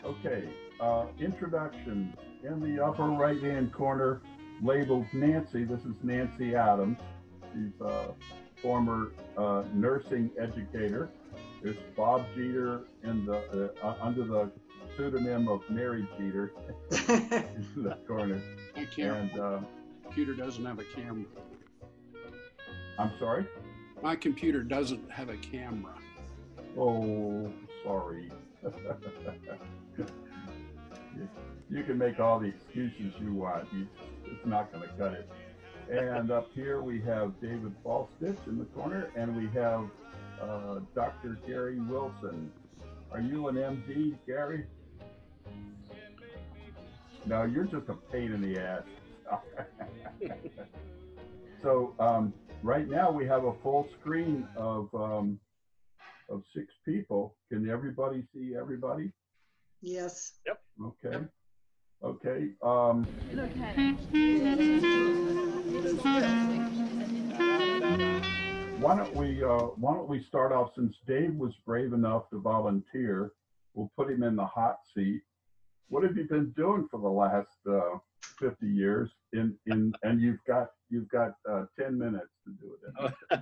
Okay, introductions. In the upper right-hand corner, labeled Nancy. This is Nancy Adams. She's a former nursing educator. There's Bob Jeter in the under the pseudonym of Mary Jeter in the corner. I can't. And computer doesn't have a camera. I'm sorry? My computer doesn't have a camera. Oh, sorry. You can make all the excuses you want. It's not going to cut it. And up here we have David Faulstich in the corner, and we have Dr. Gary Wilson. Are you an MD, Gary? No, you're just a pain in the ass. So right now we have a full screen of 6 people. Can everybody see everybody? Yes. Yep. Okay. Okay. Why don't we start off, since Dave was brave enough to volunteer, we'll put him in the hot seat. What have you been doing for the last 50 years? And you've got 10 minutes to do it.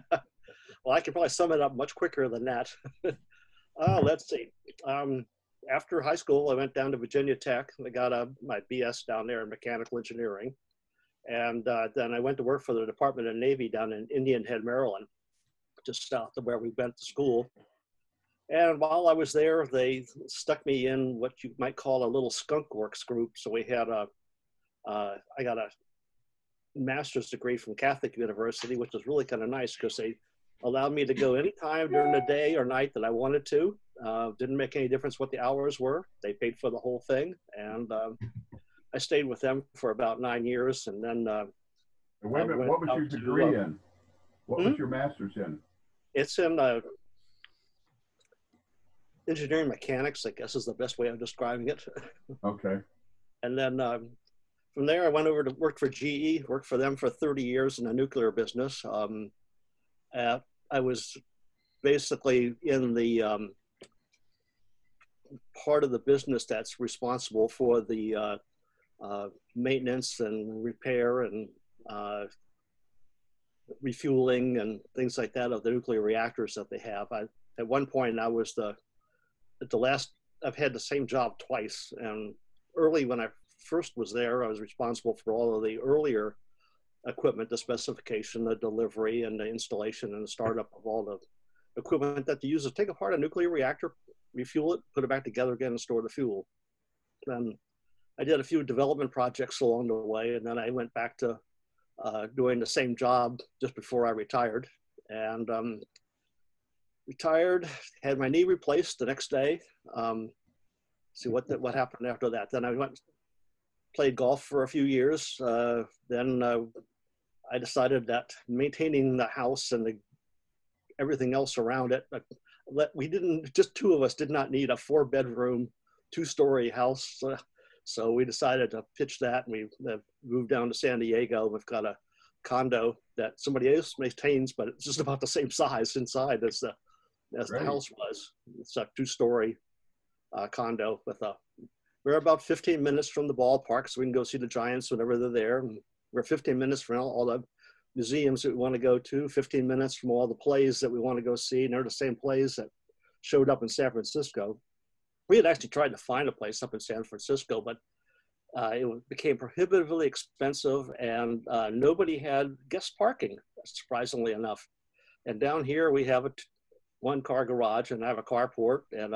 Well, I can probably sum it up much quicker than that. Let's see. After high school, I went down to Virginia Tech. I got my BS down there in mechanical engineering. And then I went to work for the Department of Navy down in Indian Head, Maryland, just south of where we went to school. And while I was there, they stuck me in what you might call a little skunk works group. So we had I got a master's degree from Catholic University, which was really kind of nice because they allowed me to go anytime during the day or night that I wanted to. Didn't make any difference what the hours were. They paid for the whole thing. And I stayed with them for about 9 years. And then wait a minute, what was your degree in? What was your master's in? It's in engineering mechanics, I guess is the best way of describing it. Okay. And then from there, I went over to work for GE, worked for them for 30 years in the nuclear business. I was basically in the part of the business that's responsible for the maintenance and repair and refueling and things like that of the nuclear reactors that they have. At one point, I was I've had the same job twice. And early when I first was there, I was responsible for all of the earlier equipment, the specification, the delivery, and the installation and the startup of all the equipment that they use to take apart a nuclear reactor, refuel it, put it back together again, and store the fuel. Then I did a few development projects along the way, and then I went back to doing the same job just before I retired. And retired, had my knee replaced the next day. See what happened after that. Then I played golf for a few years. Then I decided that maintaining the house and everything else around it, just 2 of us did not need a 4-bedroom, 2-story house. So we decided to pitch that, and we moved down to San Diego. We've got a condo that somebody else maintains, but it's just about the same size inside as the house was. It's a 2-story condo with we're about 15 minutes from the ballpark, so we can go see the Giants whenever they're there. And we're 15 minutes from all the museums that we want to go to, 15 minutes from all the plays that we want to go see, and they're the same plays that showed up in San Francisco. We had actually tried to find a place up in San Francisco, but it became prohibitively expensive, and nobody had guest parking, surprisingly enough. And down here, we have a 1-car garage, and I have a carport, and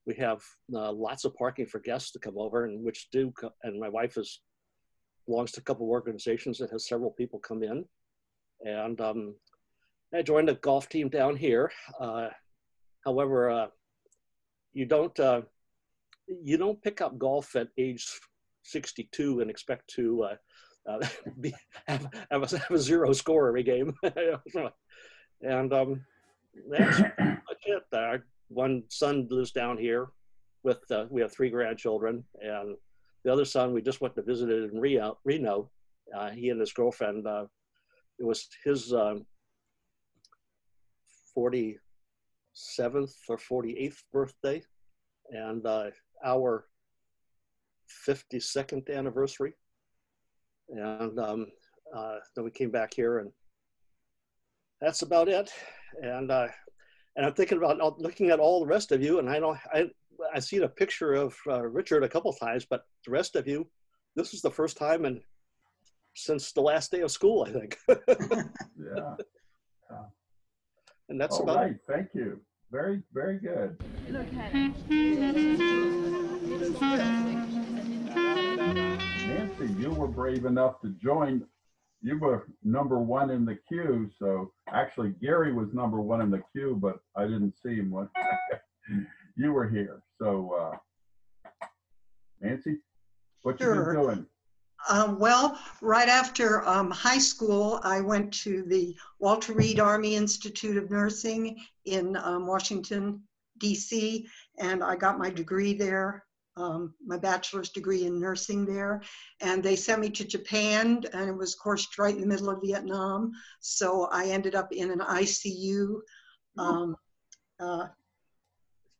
we have lots of parking for guests to come over, and and my wife belongs to a couple of organizations that has several people come in. And I joined a golf team down here. However, you don't pick up golf at age 62 and expect to be, have a zero score every game. And that's it. One son lives down here with, we have 3 grandchildren, and the other son we just went to visit in Reno. He and his girlfriend, it was his 47th or 48th birthday, and our 52nd anniversary. And then we came back here, and that's about it. And I'm thinking about looking at all the rest of you, and I seen a picture of Richard a couple times, but the rest of you, this is the first time since the last day of school, I think. Yeah. And that's all about right. it. Thank you. Very, very good. Nancy, you were brave enough to join. You were number 1 in the queue. So actually, Gary was number 1 in the queue, but I didn't see him when you were here. So, Nancy, what you been doing? Well, right after high school, I went to the Walter Reed Army Institute of Nursing in Washington, D.C., and I got my degree there, my bachelor's degree in nursing there. And they sent me to Japan, and it was, of course, right in the middle of Vietnam. So I ended up in an ICU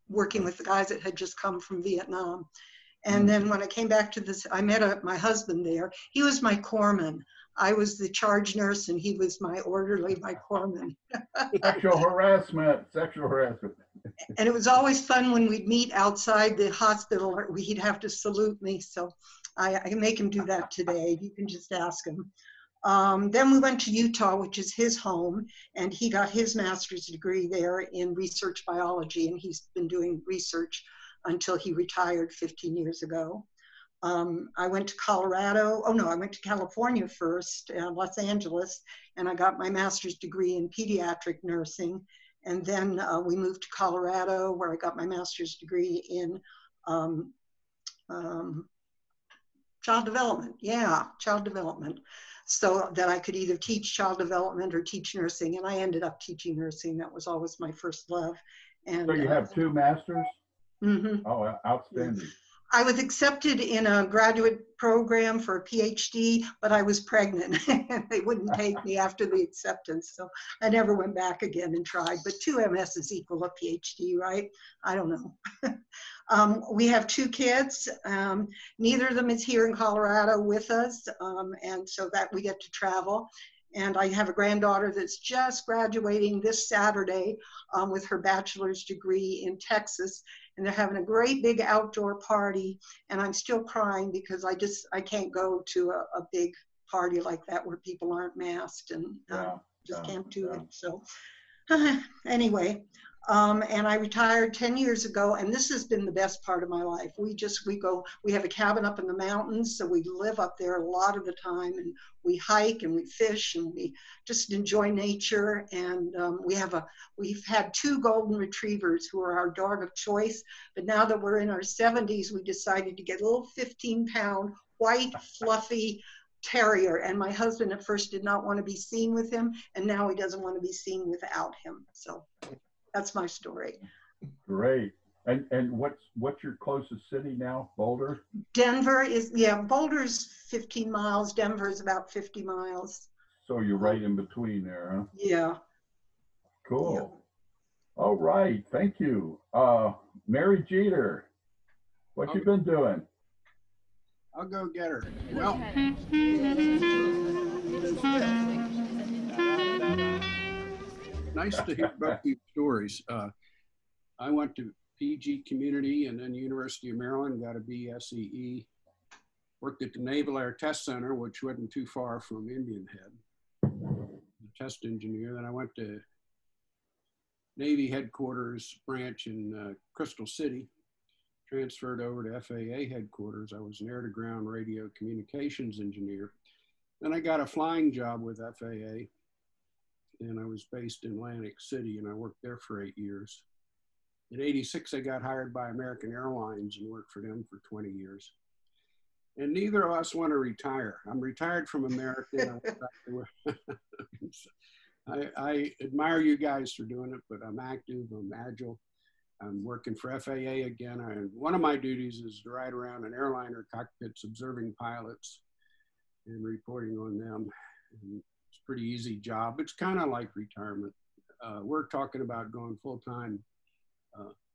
working with the guys that had just come from Vietnam. And then when I came back to this, I met my husband there. He was my corpsman. I was the charge nurse, and he was my orderly, my corpsman. Sexual harassment. And it was always fun when we'd meet outside the hospital. He'd have to salute me. So I can make him do that today. You can just ask him. Then we went to Utah, which is his home, and he got his master's degree there in research biology, and he's been doing research until he retired 15 years ago. I went to Colorado. Oh no, I went to California first, Los Angeles, and I got my master's degree in pediatric nursing. And then we moved to Colorado, where I got my master's degree in child development. Yeah, child development. So that I could either teach child development or teach nursing. And I ended up teaching nursing. That was always my first love. And so you have 2 masters? Mm-hmm. Oh, outstanding. I was accepted in a graduate program for a PhD, but I was pregnant. They wouldn't take me after the acceptance, so I never went back again and tried. But 2 MSs equal a PhD, right? I don't know. We have 2 kids. Neither of them is here in Colorado with us, and so that we get to travel. And I have a granddaughter that's just graduating this Saturday with her bachelor's degree in Texas. And they're having a great big outdoor party. And I'm still crying because I can't go to a big party like that where people aren't masked, and can't do it. So anyway, and I retired 10 years ago, and this has been the best part of my life. We have a cabin up in the mountains, so we live up there a lot of the time, and we hike and we fish and we just enjoy nature. And we've had 2 golden retrievers who are our dog of choice, but now that we're in our 70s, we decided to get a little 15-pound white fluffy terrier, and my husband at first did not want to be seen with him, and now he doesn't want to be seen without him. So that's my story. Great. And what's your closest city now? Boulder? Denver is, Boulder's 15 miles. Denver is about 50 miles. So you're right in between there, huh? Yeah. Cool. Yeah. All right. Thank you. Mary Jeter, what you been doing? I'll go get her. Well, nice to hear about these stories. I went to PG Community and then University of Maryland, got a BSEE. Worked at the Naval Air Test Center, which wasn't too far from Indian Head. A test engineer. Then I went to Navy headquarters branch in Crystal City. Transferred over to FAA headquarters. I was an air-to-ground radio communications engineer. Then I got a flying job with FAA, and I was based in Atlantic City, and I worked there for 8 years. In '86, I got hired by American Airlines and worked for them for 20 years. and neither of us want to retire. I'm retired from America. I admire you guys for doing it, but I'm active, I'm agile. I'm working for FAA again. One of my duties is to ride around in airliner cockpits observing pilots and reporting on them. And it's a pretty easy job. It's kind of like retirement. We're talking about going full-time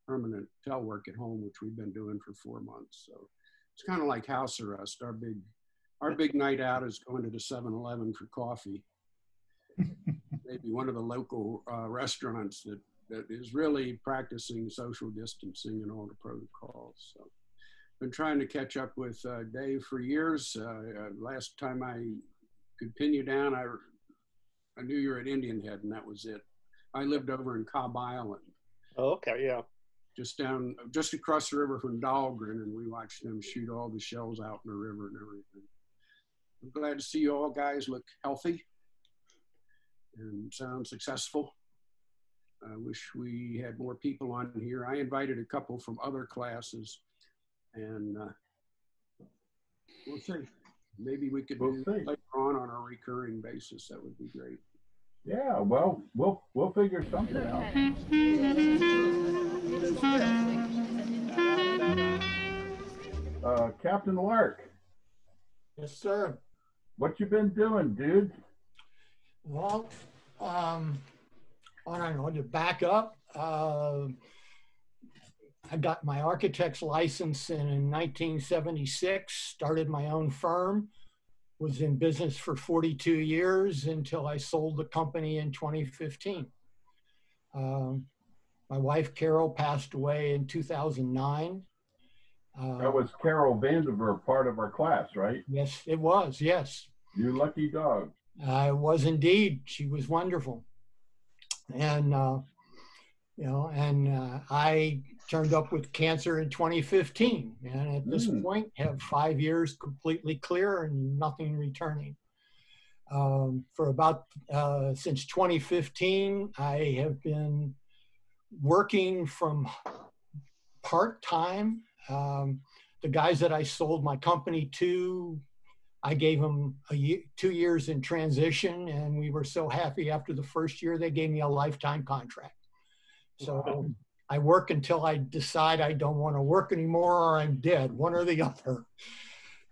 permanent telework at home, which we've been doing for 4 months. So it's kind of like house arrest. Our big night out is going to the 7-Eleven for coffee. Maybe one of the local restaurants that is really practicing social distancing and all the protocols. So been trying to catch up with Dave for years. Last time I could pin you down, I knew you were at Indian Head, and that was it. I lived over in Cobb Island. Oh, okay, yeah. Just across the river from Dahlgren, and we watched them shoot all the shells out in the river and everything. I'm glad to see you all guys look healthy and sound successful. I wish we had more people on here. I invited a couple from other classes, and we'll see. Maybe we could do later on a recurring basis. That would be great. Yeah, well, we'll figure something out. Captain Lark. Yes, sir. What you been doing, dude? Well, I don't know, to back up, I got my architect's license in 1976, started my own firm, was in business for 42 years until I sold the company in 2015. My wife, Carol, passed away in 2009. That was Carol Vandiver, part of our class, right? Yes, it was, yes. You lucky dog. I was indeed. She was wonderful. And, I turned up with cancer in 2015. And at this point, have 5 years completely clear and nothing returning. Since 2015, I have been working from part-time. The guys that I sold my company to, I gave them 2 years in transition, and we were so happy after the first year, they gave me a lifetime contract. So wow. I work until I decide I don't want to work anymore or I'm dead, one or the other.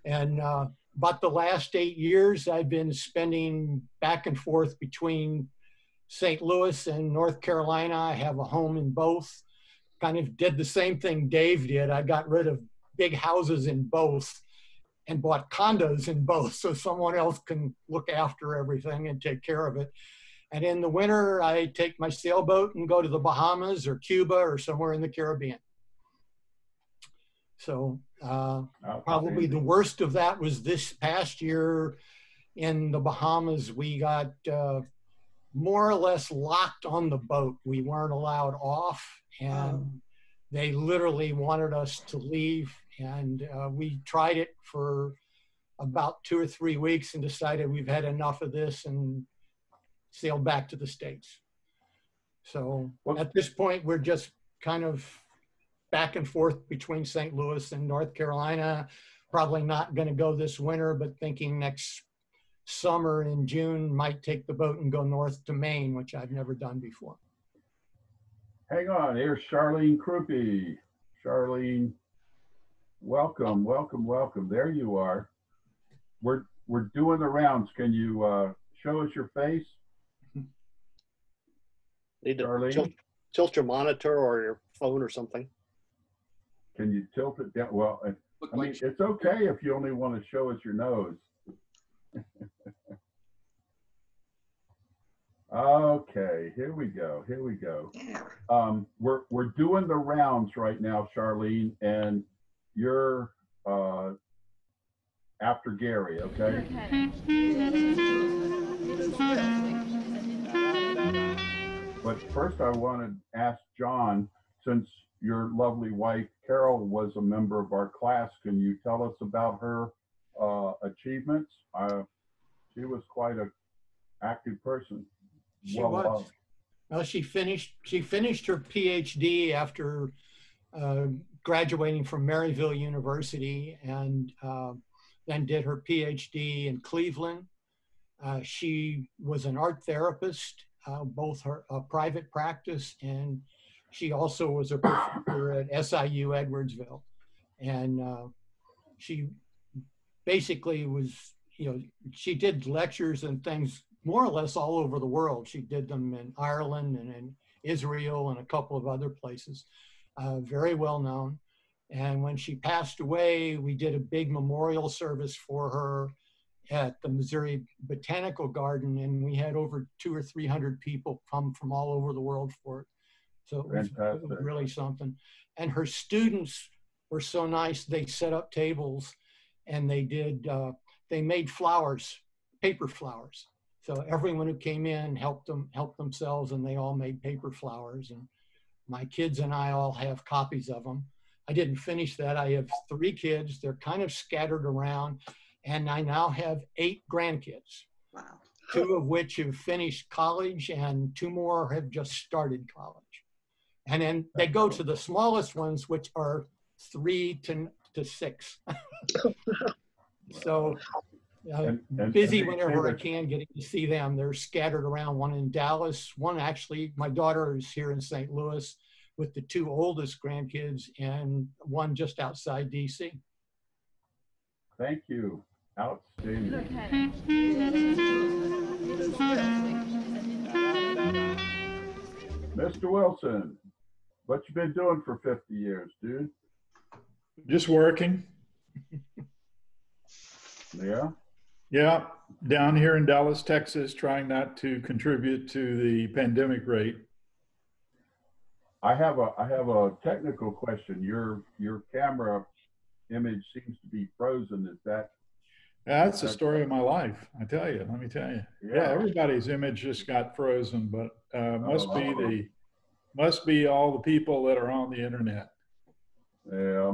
And about the last 8 years, I've been spending back and forth between St. Louis and North Carolina. I have a home in both. Kind of did the same thing Dave did. I got rid of big houses in both and bought condos in both so someone else can look after everything and take care of it. And in the winter, I take my sailboat and go to the Bahamas or Cuba or somewhere in the Caribbean. So probably the worst of that was this past year in the Bahamas. We got more or less locked on the boat. We weren't allowed off, and they literally wanted us to leave. And we tried it for about 2 or 3 weeks and decided we've had enough of this and sailed back to the States. So at this point, we're just kind of back and forth between St. Louis and North Carolina. Probably not going to go this winter, but thinking next summer in June, might take the boat and go north to Maine, which I've never done before. Hang on, here's Charlene Cruppi. Charlene, welcome, welcome, welcome. There you are. We're doing the rounds. Can you show us your face? Need to tilt your monitor or your phone or something. Can you tilt it down? Well, I mean, it's okay if you only want to show us your nose. Okay, here we go. Here we go. We're doing the rounds right now, Charlene, and you're after Gary, okay? But first I want to ask John, since your lovely wife, Carol, was a member of our class, can you tell us about her achievements? She was quite an active person. She was. Well, she finished her PhD after graduating from Maryville University, and then did her PhD in Cleveland. She was an art therapist, both her private practice, and she also was a professor at SIU Edwardsville. And she basically was, she did lectures and things more or less all over the world. She did them in Ireland and in Israel and a couple of other places, very well known. And when she passed away, we did a big memorial service for her at the Missouri Botanical Garden, and we had over 200 or 300 people come from all over the world for it. So it was really something. And her students were so nice. They set up tables and they did, they made flowers, paper flowers. So everyone who came in helped themselves, and they all made paper flowers. And my kids and I all have copies of them. I didn't finish that. I have 3 kids. They're kind of scattered around. And I now have 8 grandkids. Wow. 2 of which have finished college and 2 more have just started college. And then they go to the smallest ones, which are 3 to 6. So busy whenever I can getting to see them. They're scattered around, one in Dallas, one actually, my daughter is here in St. Louis with the 2 oldest grandkids, and one just outside DC. Thank you. Outstanding. Mr. Wilson, what you been doing for 50 years, dude? Just working. Yeah? Yeah, down here in Dallas, Texas, trying not to contribute to the pandemic rate. I have a technical question. Your camera image seems to be frozen. Is that? That's the story of my life, I tell you. Let me tell you. Yeah, everybody's image just got frozen, but must be all the people that are on the internet. Yeah,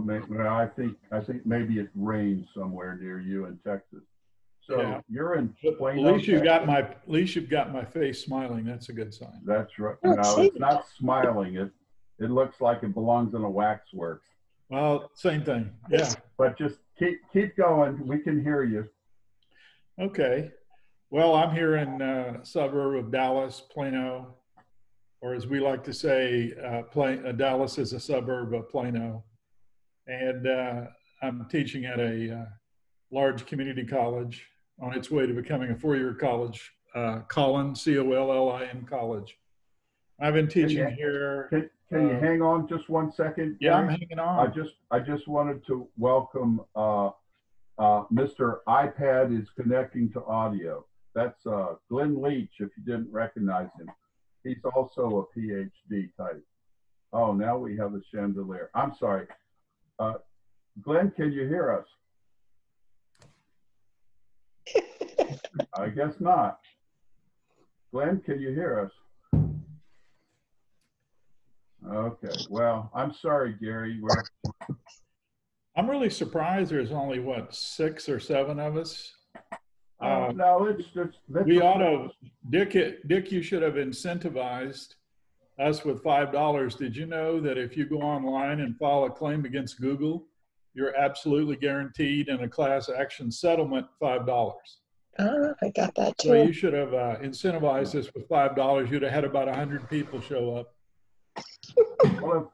I think maybe it rains somewhere near you in Texas. So yeah. You're in Plano, at least you've got my face smiling. That's a good sign. That's right. No, it's not smiling. It looks like it belongs in a waxworks. Well, same thing. Yeah. But just keep going. We can hear you. Okay. Well, I'm here in a suburb of Dallas, Plano, or as we like to say, Dallas is a suburb of Plano. And I'm teaching at a large community college on its way to becoming a 4-year college, Collin, C-O-L-L-I-N College. I've been teaching here. Can you hang on just one second? Yeah, I'm hanging on. I just wanted to welcome Mr. iPad is connecting to audio. That's Glenn Leach, if you didn't recognize him. He's also a PhD type. Oh, now we have a chandelier. I'm sorry. Glenn, can you hear us? I guess not. Glenn, can you hear us? Okay, well, I'm sorry, Gary. I'm really surprised there's only, what, 6 or 7 of us? No, it's we ought to, Dick, you should have incentivized us with $5. Did you know that if you go online and file a claim against Google, you're absolutely guaranteed in a class action settlement $5? Oh, I got that too. So you should have incentivized us with $5. You'd have had about 100 people show up. Well,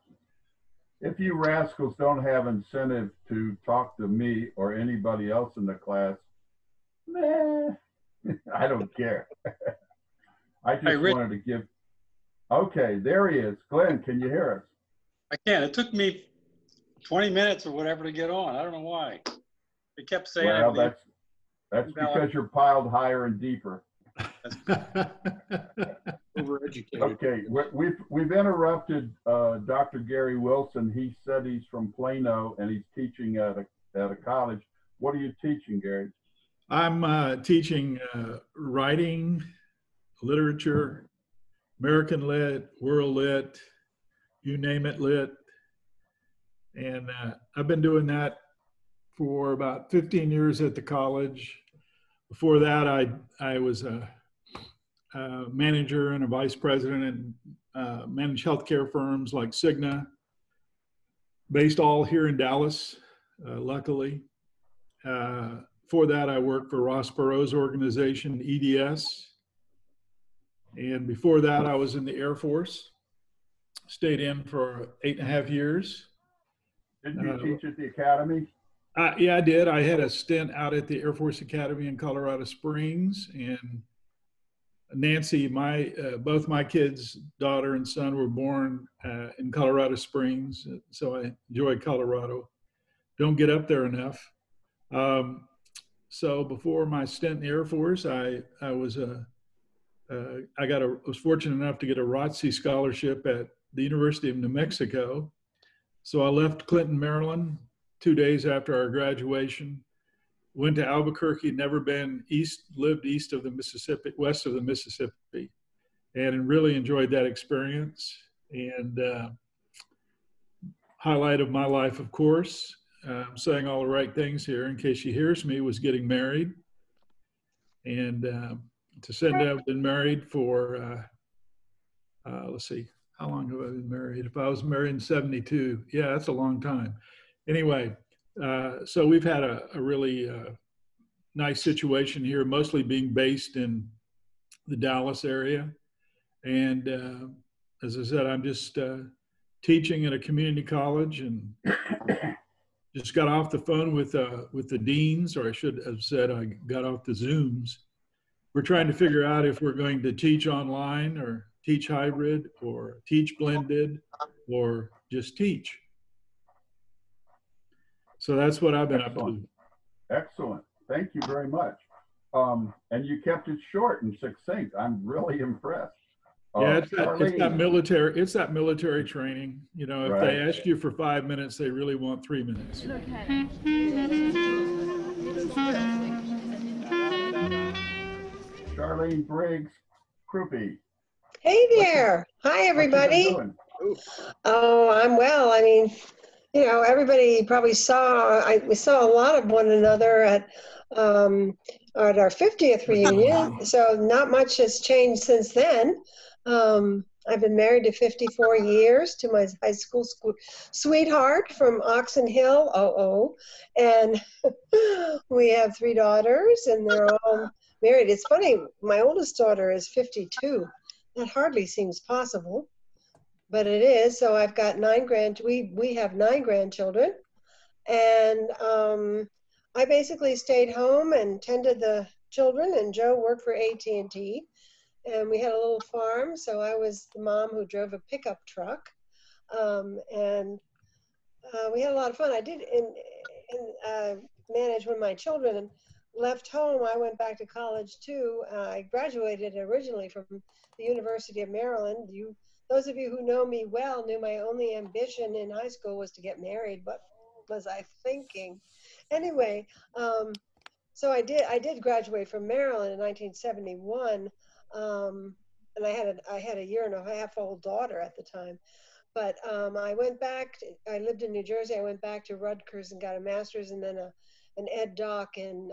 if you rascals don't have incentive to talk to me or anybody else in the class, meh, I don't care. I just wanted to give. Okay, there he is. Glenn, can you hear us? I can. It took me 20 minutes or whatever to get on. I don't know why. It kept saying. Well, that's because you're piled higher and deeper. Overeducated. Okay, we've interrupted Dr. Gary Wilson. He said he's from Plano and he's teaching at a college. What are you teaching, Gary? I'm teaching writing, literature, American lit, world lit, you name it lit. And I've been doing that for about 15 years at the college. Before that, I was a manager and a vice president and managed healthcare firms like Cigna, based all here in Dallas, luckily. before that, I worked for Ross Perot's organization, EDS. And before that, I was in the Air Force. Stayed in for 8.5 years. Didn't you teach at the academy? Yeah, I did. I had a stint out at the Air Force Academy in Colorado Springs, and Nancy, both my kids, daughter and son, were born in Colorado Springs, so I enjoy Colorado. Don't get up there enough. So before my stint in the Air Force, I was fortunate enough to get a ROTC scholarship at the University of New Mexico. So I left Clinton, Maryland, 2 days after our graduation, went to Albuquerque, never been east, lived east of the Mississippi, west of the Mississippi, and really enjoyed that experience. And highlight of my life, of course, I'm saying all the right things here in case she hears me, was getting married. And to send I've been married for, let's see, how long have I been married? If I was married in 72, yeah, that's a long time. Anyway, so we've had a really nice situation here, mostly being based in the Dallas area. And as I said, I'm just teaching at a community college, and just got off the phone with the deans, or I should have said I got off the Zooms. We're trying to figure out if we're going to teach online or teach hybrid or teach blended or just teach. So that's what I've been up to. Excellent. Thank you very much. And you kept it short and succinct. I'm really impressed. Yeah, it's that military training. You know, if they ask you for 5 minutes, they really want 3 minutes. Charlene, Briggs, Cruppi. Hey there. Hi, everybody. Oh, I'm well. I mean, you know, everybody probably saw, we saw a lot of one another at our 50th reunion. So not much has changed since then. I've been married to 54 years to my high school sweetheart from Oxon Hill, and we have 3 daughters, and they're all married. It's funny, my oldest daughter is 52. That hardly seems possible, but it is. So I've got we have 9 grandchildren, and I basically stayed home and tended the children, and Joe worked for AT&T. And we had a little farm, so I was the mom who drove a pickup truck, and we had a lot of fun. I did manage when my children left home. I went back to college too. I graduated originally from the University of Maryland. Those of you who know me well knew my only ambition in high school was to get married. What was I thinking? Anyway, so I did graduate from Maryland in 1971. And I had a 1.5-year-old daughter at the time, but I went back. I lived in New Jersey. I went back to Rutgers and got a master's, and then an ed doc in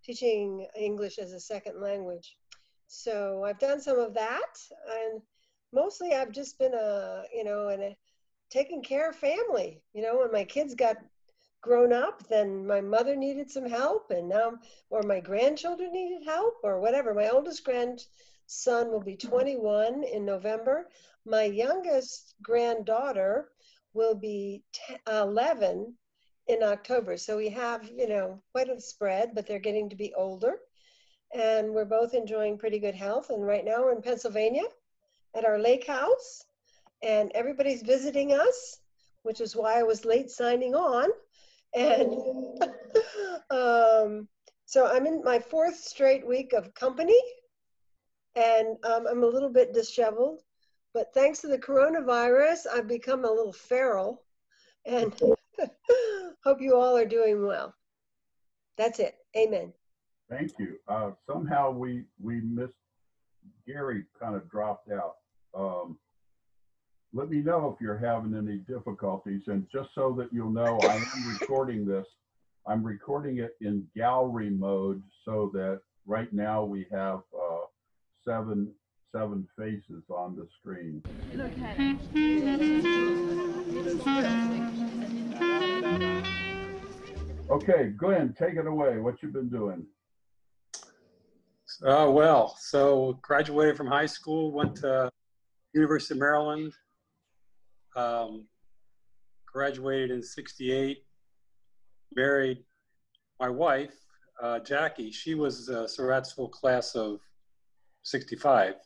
teaching English as a second language. So I've done some of that, and mostly I've just been taking care of family. You know, when my kids got grown up, then my mother needed some help, and or my grandchildren needed help, or whatever. My oldest grandson will be 21 in November. My youngest granddaughter will be 11 in October. So we have, quite a spread, but they're getting to be older, and we're both enjoying pretty good health. And right now we're in Pennsylvania at our lake house, and everybody's visiting us, which is why I was late signing on. And so I'm in my 4th straight week of company, and I'm a little bit disheveled, but thanks to the coronavirus, I've become a little feral, and hope you all are doing well. That's it. Amen. Thank you. Somehow we missed, Gary kind of dropped out. Let me know if you're having any difficulties. And just so that you'll know, I am recording this. I'm recording it in gallery mode so that right now we have 7 faces on the screen. Okay, Glenn, take it away. What you been doing? Well, so graduated from high school, went to University of Maryland, graduated in '68, married my wife, Jackie. She was Surrattsville class of '65.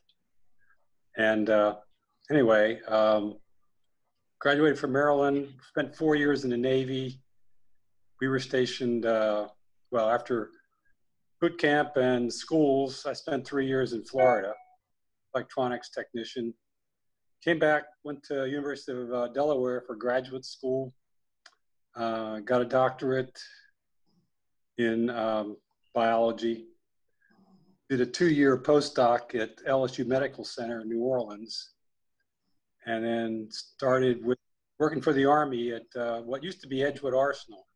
And anyway, graduated from Maryland, spent 4 years in the Navy. We were stationed, well, after boot camp and schools, I spent 3 years in Florida, electronics technician. Came back, went to University of Delaware for graduate school, got a doctorate in biology, did a 2-year postdoc at LSU Medical Center in New Orleans, and then started with working for the Army at what used to be Edgewood Arsenal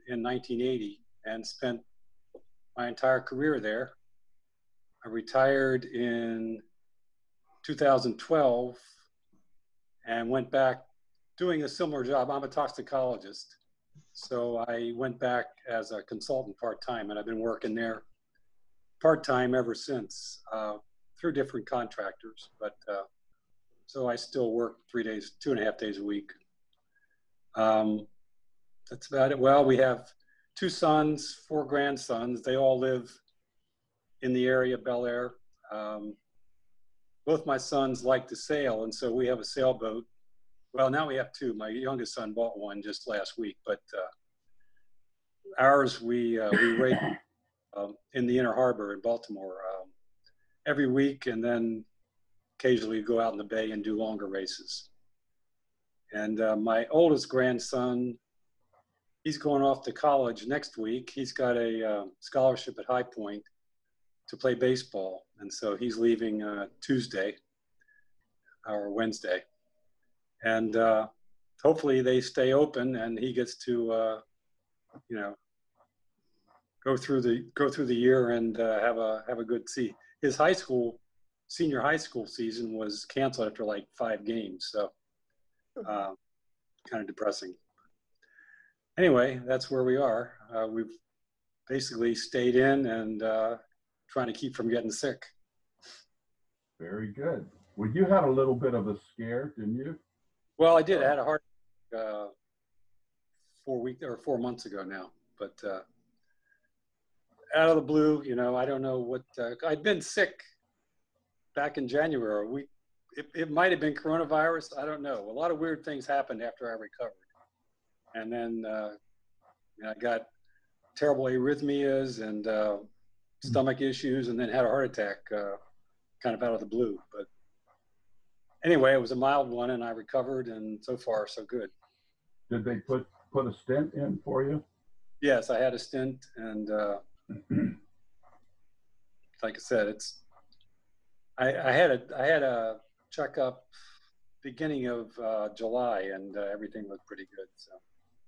in 1980, and spent my entire career there. I retired in 2012 and went back doing a similar job. I'm a toxicologist. So I went back as a consultant part-time, and I've been working there part-time ever since, through different contractors. But so I still work 3 days, 2.5 days a week. That's about it. Well, we have 2 sons, 4 grandsons. They all live in the area, Bel Air. Both my sons like to sail, and so we have a sailboat. Well, now we have 2. My youngest son bought one just last week, but ours we race in the Inner Harbor in Baltimore every week, and then occasionally go out in the bay and do longer races. And my oldest grandson, he's going off to college next week. He's got a scholarship at High Point to play baseball. And so he's leaving Tuesday or Wednesday. And hopefully they stay open and he gets to, you know, go through the year and have a good season. His senior high school season was canceled after like 5 games. So kind of depressing. Anyway, that's where we are. We've basically stayed in and trying to keep from getting sick. Very good. Well, you had a little bit of a scare, didn't you? Well, I did. I had a heart 4 months ago now, but out of the blue, you know, I don't know what, I'd been sick back in January. It might have been coronavirus. I don't know. A lot of weird things happened after I recovered. And then I got terrible arrhythmias and stomach issues, and then had a heart attack kind of out of the blue. But anyway, it was a mild one, and I recovered, and so far, so good. Did they put a stent in for you? Yes, I had a stent, and like I said, I had a checkup beginning of July, and everything looked pretty good. So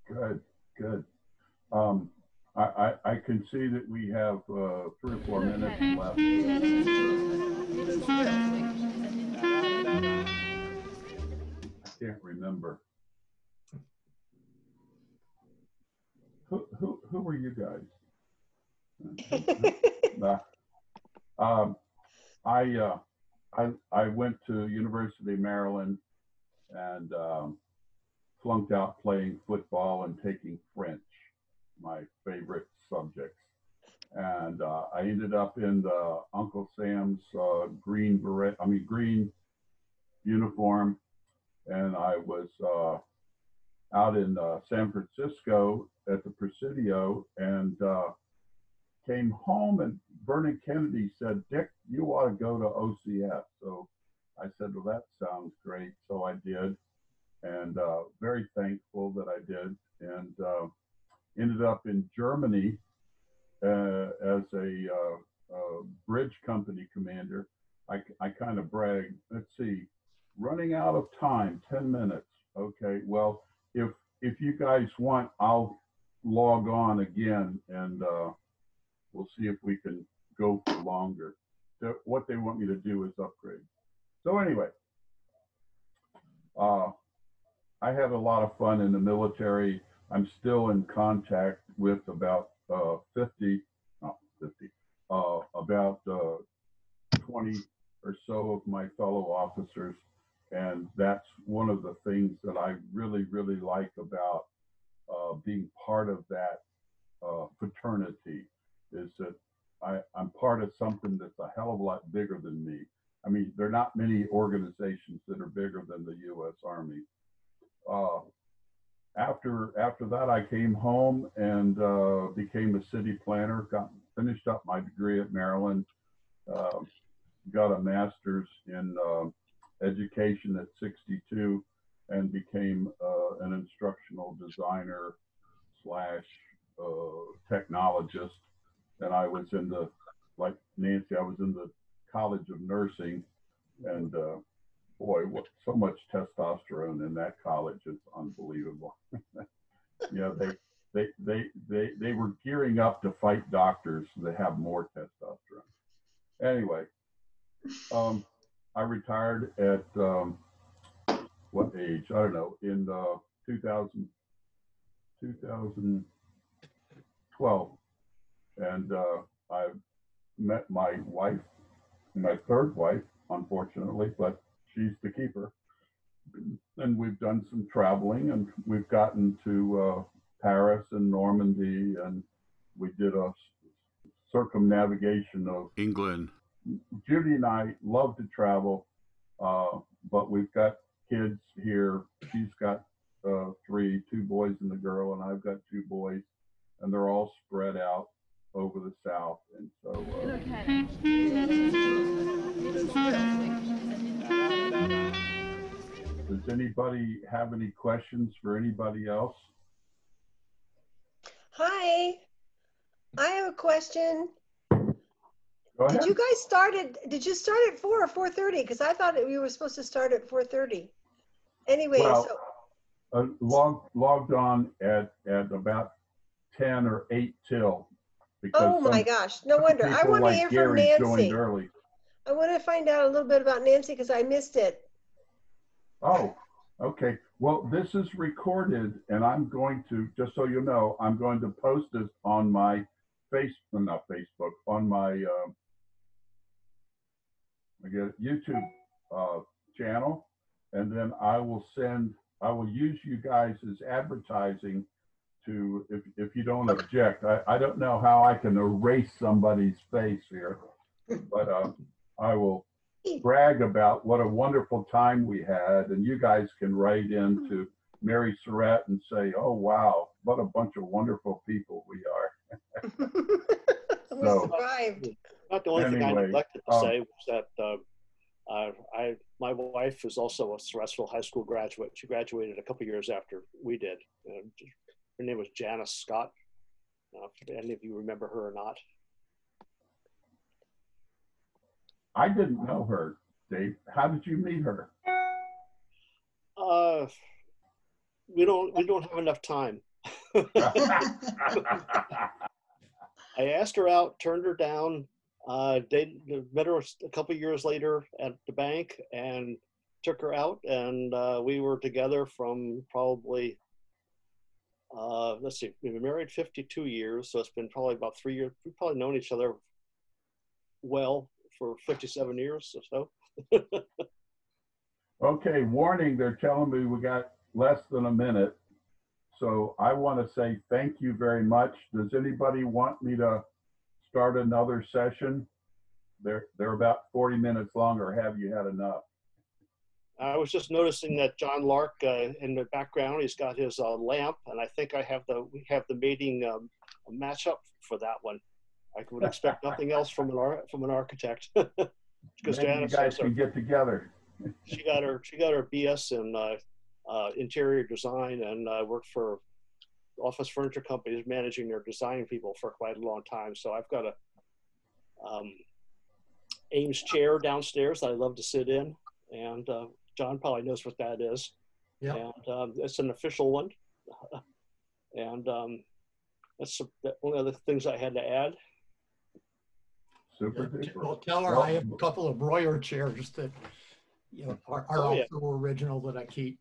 good. I can see that we have 3 or 4 minutes left. I can't remember. Who were you guys? I went to University of Maryland and flunked out playing football and taking French, my favorite subjects. And I ended up in the Uncle Sam's green uniform, and I was out in San Francisco at the Presidio, and came home, and Vernon Kennedy said, "Dick, you ought to go to OCS." So I said, "Well, that sounds great." So I did, and very thankful that I did, and ended up in Germany as a bridge company commander. I kind of bragged. Let's see, running out of time, 10 minutes. Okay, well, if you guys want, I'll log on again, and we'll see if we can go for longer. So what they want me to do is upgrade. So anyway, I had a lot of fun in the military. I'm still in contact with about 50, not 50, about 20 or so of my fellow officers. And that's one of the things that I really, really like about being part of that fraternity, is that I'm part of something that's a hell of a lot bigger than me. I mean, there are not many organizations that are bigger than the U.S. Army. After that, I came home and became a city planner, finished up my degree at Maryland, got a master's in education at 62, and became an instructional designer slash technologist. And I was in the, like Nancy, I was in the College of Nursing, and boy, so much testosterone in that college is unbelievable. Yeah, they were gearing up to fight doctors that have more testosterone. Anyway, I retired at what age? I don't know, in 2012. And I met my wife, my third wife, unfortunately, but she's the keeper. And we've done some traveling, and we've gotten to Paris and Normandy, and we did a circumnavigation of England. Judy and I love to travel, but we've got kids here. She's got 3, 2 boys and a girl, and I've got 2 boys, and they're all spread out over the South. And so does anybody have any questions for anybody else? Hi, I have a question. Go ahead. Did you start at 4 or 4:30? Because I thought we were supposed to start at 4:30. Anyway, well, so logged on at about 10 or 8 till. Oh my gosh, no wonder. I want to hear from Nancy. Early. I want to find out a little bit about Nancy because I missed it. Oh, okay. Well, this is recorded, and I'm going to, just so you know, I'm going to post this on my on my YouTube channel, and then I will use you guys as advertising to, if you don't object. I don't know how I can erase somebody's face here, but I will brag about what a wonderful time we had, and you guys can write in to Mary Surratt and say, oh wow, what a bunch of wonderful people we are. We survived. Not the only thing I neglected to say was that my wife is also a Surrattsville High School graduate. She graduated a couple years after we did. Her name was Janice Scott. If any of you remember her or not. I didn't know her, Dave. How did you meet her? We don't have enough time. I asked her out, turned her down. Met her a couple of years later at the bank and took her out, and we were together from probably, let's see, we've been married 52 years, so it's been probably about 3 years. We've probably known each other well for 57 years or so. Okay, warning, they're telling me we got less than a minute. So I want to say thank you very much. Does anybody want me to start another session? They're about 40 minutes long, or have you had enough? I was just noticing that John Lark in the background, he's got his lamp, and I think we have the meeting matchup for that one. I would expect nothing else from an architect. Because Janice, you guys can get together. She got her BS in interior design, and worked for office furniture companies managing their design people for quite a long time. So I've got a Ames chair downstairs that I love to sit in, and John probably knows what that is. Yeah. And it's an official one. And that's the only other things I had to add. Super duper. Well, tell her I have a couple of Royer chairs that are also original that I keep.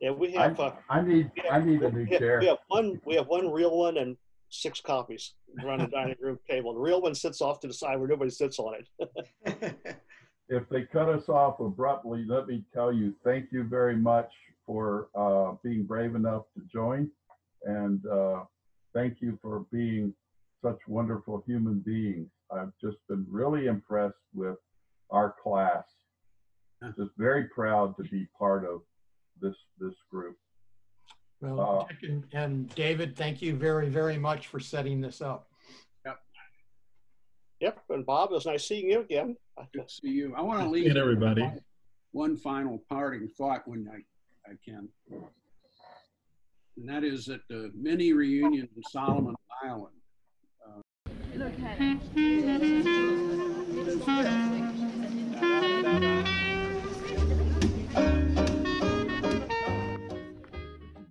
Yeah, we have. I need a new chair. We have one real one and 6 copies around the dining room table. The real one sits off to the side where nobody sits on it. If they cut us off abruptly, let me tell you, thank you very much for being brave enough to join, and thank you for being such wonderful human beings. I've just been really impressed with our class. Just very proud to be part of this group. Well, Dick and David, thank you very, very much for setting this up. Yep, and Bob, it was nice seeing you again. Good to see you. I want to leave everybody one final parting thought when I can. And that is that the mini reunion in Solomon Island.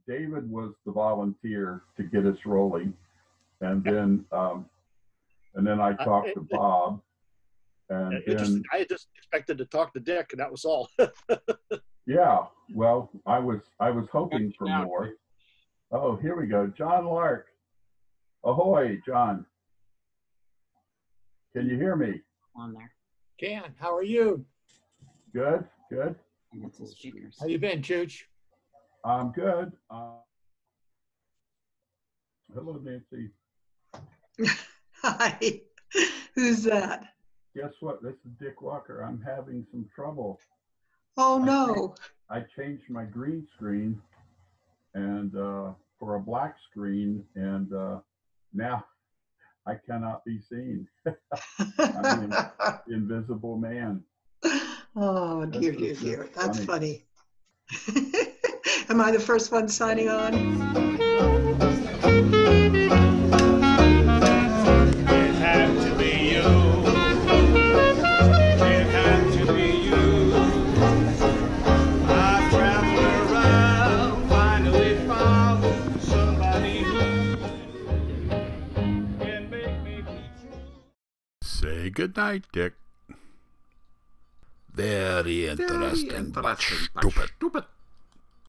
David was the volunteer to get us rolling, and then I talked to Bob, and then I just expected to talk to Dick, and that was all. Yeah, well, I was hoping for more. Oh, here we go, John Lark. Ahoy, John. Can you hear me? On there. Can, how are you? Good, good. And it's the speakers. How you been, Chooch? I'm good. Hello, Nancy. Hi. Who's that? Guess what? This is Dick Walker. I'm having some trouble. Oh, no. I changed my green screen and for a black screen, and now I cannot be seen. I'm the invisible man. Oh, dear, dear, dear. That's funny. Am I the first one signing on? It had to be you. It had to be you. I traveled around, finally found somebody who can make me be true. Say goodnight, Dick. Very interesting, but stupid.